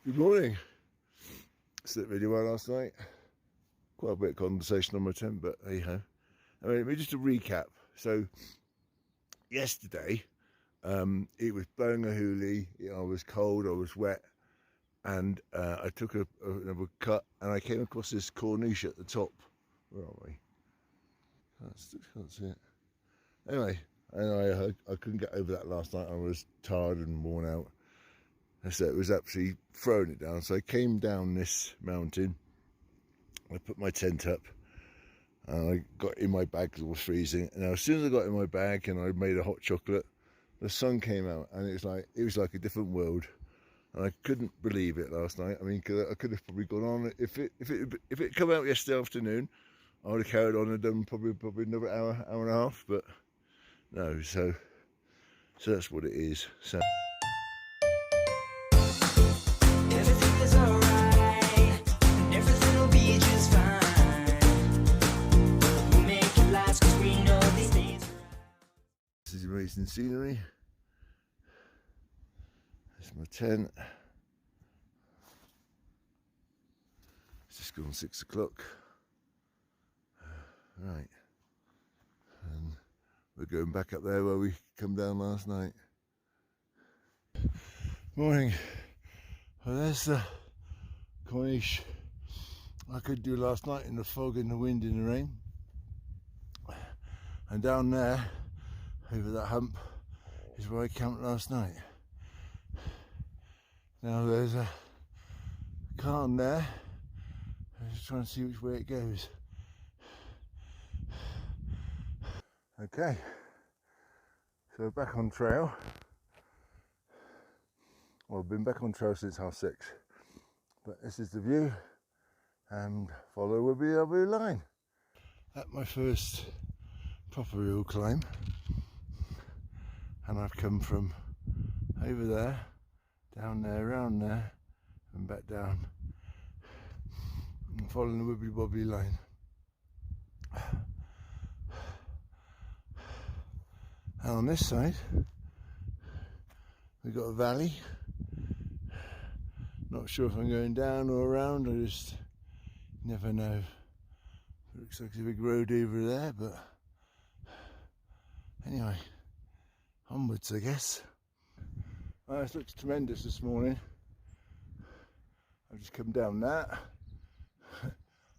Good morning. Slept really well last night. Quite a bit of condensation on my tent, but hey ho. Anyway, just a recap. So yesterday, it was blowing a hoolie. I was cold. I was wet, and I took another cut, and I came across this corniche at the top. Where are we? Can't see it. Anyway, and I couldn't get over that last night. I was tired and worn out. So it was absolutely throwing it down. So I came down this mountain. I put my tent up and I got in my bag because it was freezing. And as soon as I got in my bag and I made a hot chocolate, the sun came out and it was like a different world. And I couldn't believe it last night. I mean, I could have probably gone on if it come out yesterday afternoon. I would have carried on and done probably another hour and a half. But no, so that's what it is. So. This is amazing scenery. This is my tent. It's just gone 6 o'clock. Right. And we're going back up there where we come down last night. Morning. Well, there's the corniche I could do last night in the fog, in the wind, in the rain. And down there, over that hump, is where I camped last night. Now there's a cairn there. I'm just trying to see which way it goes. Okay, so back on trail. Well, I've been back on trail since 6:30, but this is the view, and follow will be a line. At my first proper hill climb, and I've come from over there, down there, around there, and back down, and following the wibbly wobbly line. And on this side, we've got a valley. Not sure if I'm going down or around, I just never know. It looks like a big road over there, but anyway, onwards I guess. This looks tremendous this morning. I've just come down that.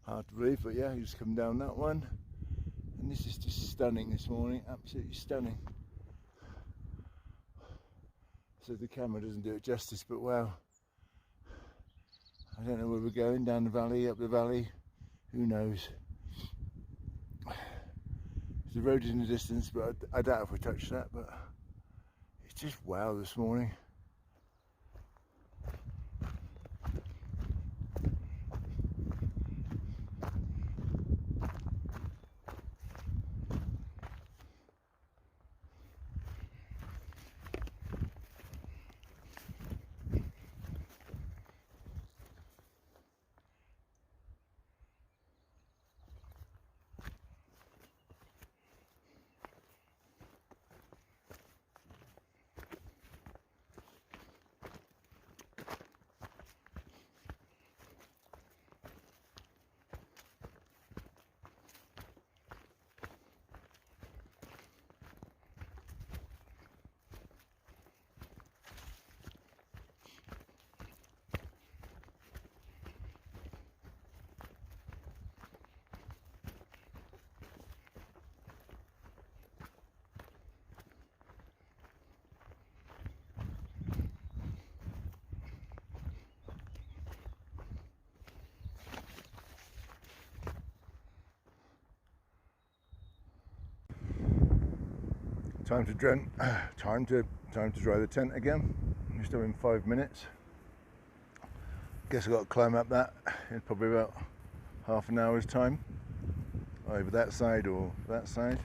Hard to believe, but yeah, I've just come down that one. And this is just stunning this morning, absolutely stunning. So the camera doesn't do it justice, but wow. I don't know where we're going, down the valley, up the valley, who knows. The road is in the distance, but I doubt if we touch that, but it's just wow this morning. Time to dry the tent again. We're still in 5 minutes. Guess I've got to climb up that in probably about half an hour's time. Either that side or that side.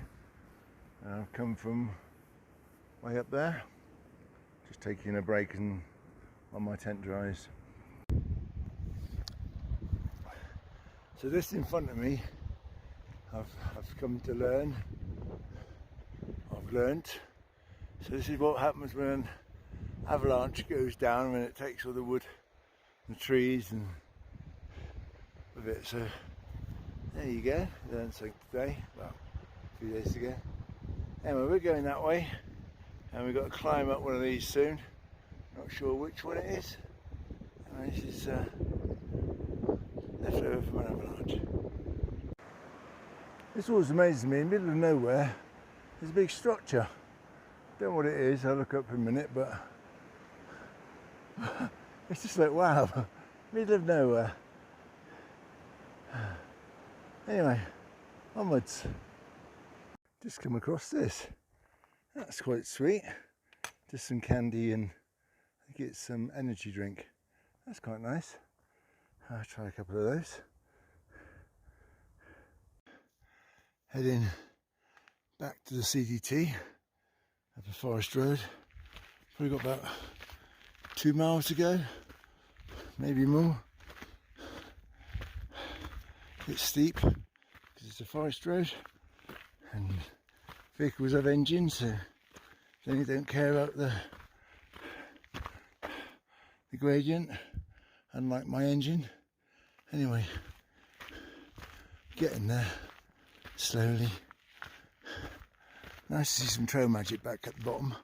And I've come from way up there. Just taking a break and while my tent dries. So this in front of me, I've come to learn. I've learnt. So this is what happens when an avalanche goes down, when it takes all the wood the trees and with it. So there you go. Learned something today, well, a few days ago. Anyway, we're going that way, and we've got to climb up one of these soon. Not sure which one it is. And this is left over from an avalanche. This always amazes me. In the middle of nowhere, there's a big structure. Don't know what it is. I'll look up in a minute, but it's just like, wow, middle of nowhere. Anyway, onwards. Just come across this. That's quite sweet. Just some candy and I think it's some energy drink. That's quite nice. I'll try a couple of those. Heading back to the CDT up a forest road. Probably got about 2 miles to go, maybe more. A bit steep because it's a forest road and vehicles have engines, so they don't care about the gradient, unlike my engine. Anyway, getting there slowly. Nice to see some trail magic back at the bottom.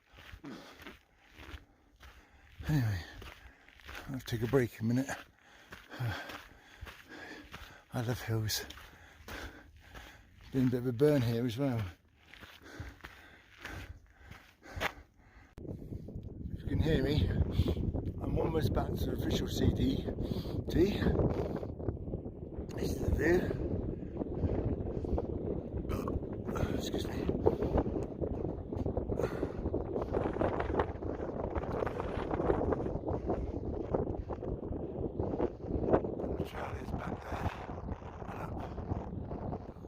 Anyway, I'll take a break in a minute. I love hills. Been a bit of a burn here as well. If you can hear me, I'm almost back to the official CDT. This is the view. Excuse me. The trail is back there and up.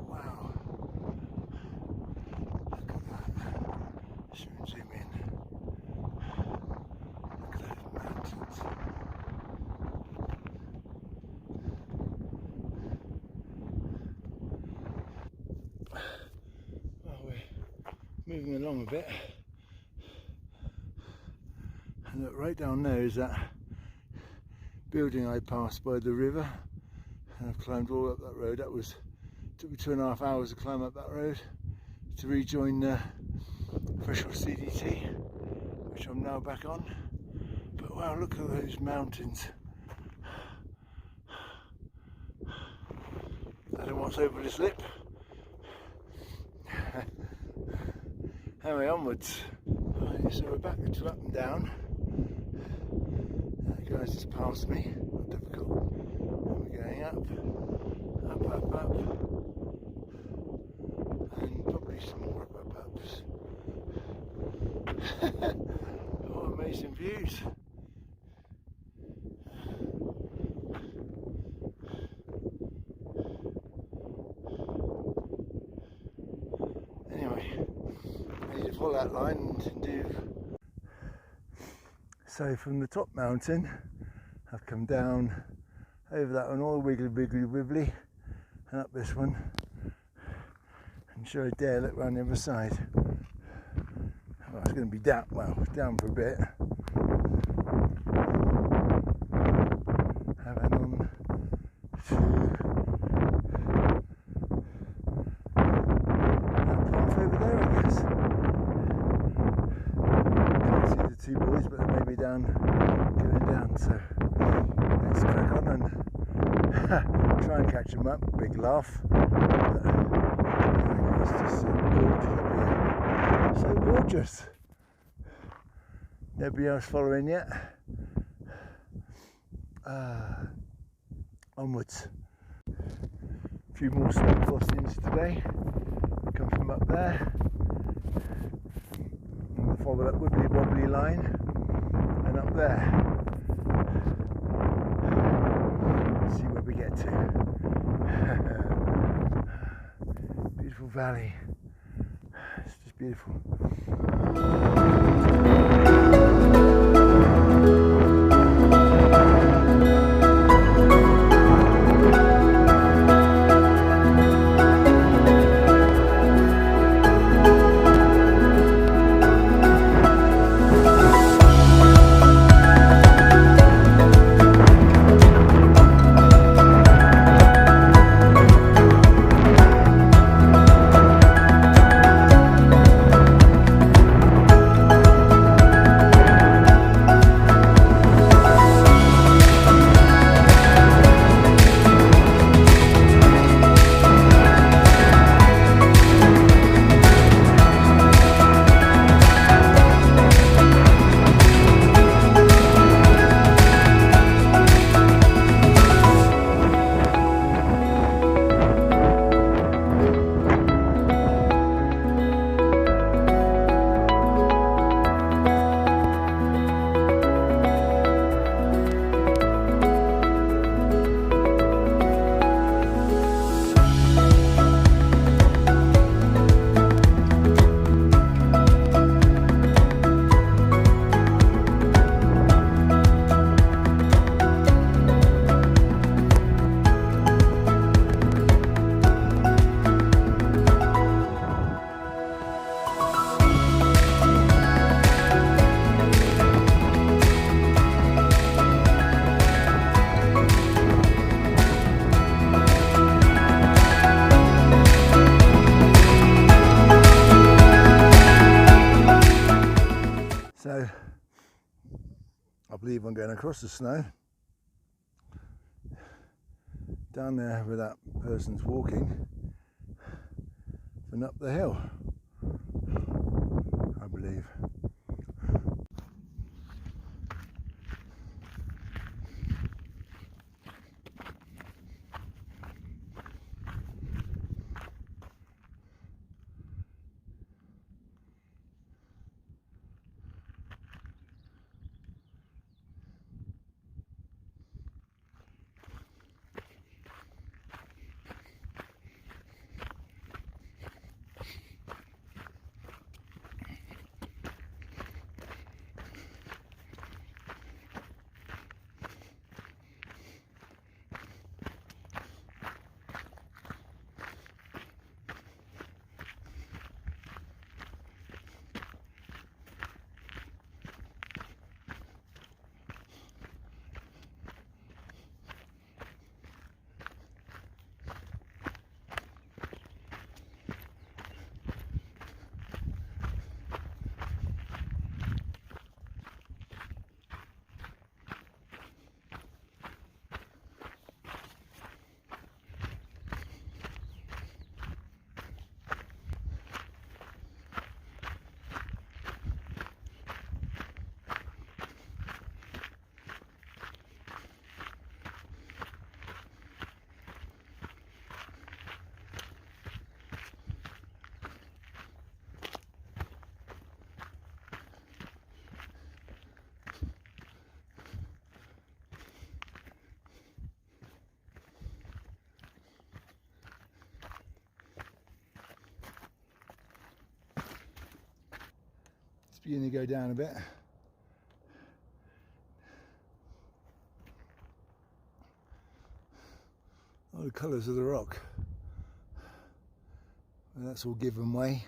Wow. Look at that. Zoom in. Look at those mountains. Moving along a bit, and look, right down there is that building I passed by the river, and I've climbed all up that road. Took me 2.5 hours to climb up that road to rejoin the official CDT, which I'm now back on. But wow, look at those mountains. I don't know what's over this lip. Anyway, onwards. Right, so we're back to up and down. That guy's just passed me, not difficult. And we're going up, up, and probably some more ups. What amazing views. Anyway, I need to follow that line and do. So from the top mountain, I've come down over that one, all wiggly wibbly, and up this one, and should I dare look round the other side. Well, it's going to be down, down for a bit. Having on to that path over there, I guess. Can't see the two boys, but they may be down, going down, so let's crack on and try and catch them up. Big laugh. But it's just so gorgeous up here. So gorgeous. Nobody else following yet. Onwards. A few more snow crossings today. Come from up there. And we'll follow that wibbly wobbly line. And up there. See where we get to. Beautiful valley. It's just beautiful. believe I'm going across the snow down there where that person's walking and up the hill, I believe. Beginning to go down a bit. Oh, the colours of the rock. Well, that's all given way.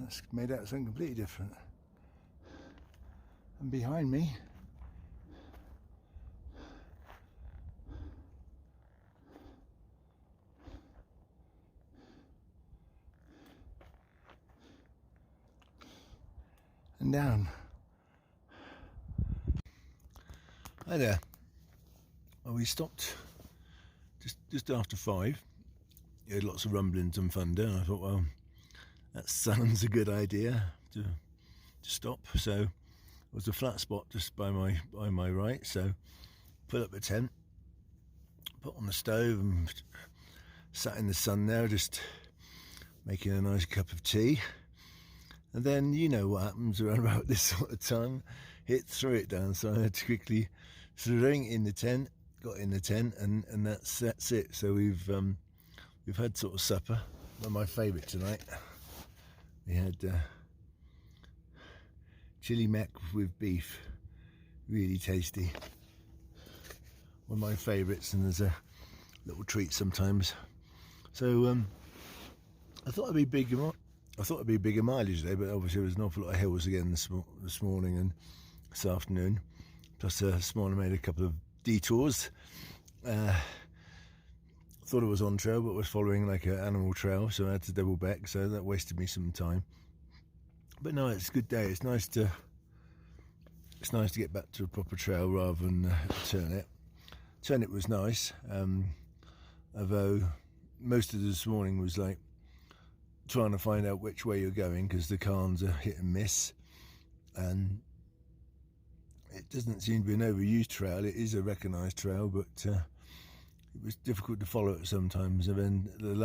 That's made out something completely different. And behind me, and down. Hi there. Well, we stopped just after 5. You had lots of rumblings and thunder, and I thought, well, that sounds a good idea to stop. So it was a flat spot just by my right. So put up a tent, put on the stove, and sat in the sun there, just making a nice cup of tea. And then you know what happens around about this sort of time. Threw it down, so I had to quickly throw it in the tent, got in the tent, and that's it. So we've had sort of supper. One of my favourite tonight. We had chili mac with beef, really tasty. One of my favourites, and there's a little treat sometimes. So I thought it'd be bigger mileage today, but obviously there was an awful lot of hills again this morning and this afternoon. Plus this morning I made a couple of detours. Thought it was on trail, but was following like an animal trail, so I had to double back, so that wasted me some time. But no, it's a good day. It's nice to get back to a proper trail rather than turn it. Turn it was nice, although most of this morning was like trying to find out which way you're going, because the Khans are hit and miss, and it doesn't seem to be an overused trail. It is a recognised trail, but it was difficult to follow it sometimes. And then the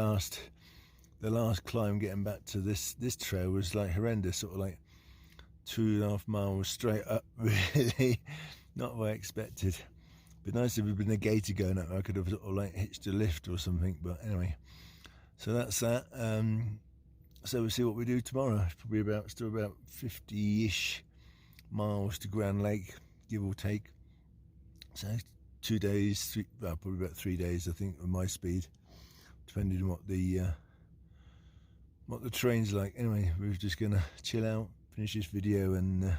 last climb getting back to this trail was like horrendous, sort of like 2.5 miles straight up, really not what I expected. Be nice if it'd been a gator going up. I could have sort of like hitched a lift or something, but anyway, so that's that. So we'll see what we do tomorrow. It's probably still about 50-ish miles to Grand Lake, give or take. So 2 days, probably about 3 days, I think, with my speed, depending on what the train's like. Anyway, we're just gonna chill out, finish this video, and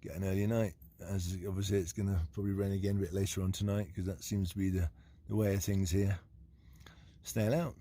get an early night. As obviously it's gonna probably rain again a bit later on tonight, because that seems to be the way of things here. Snail out.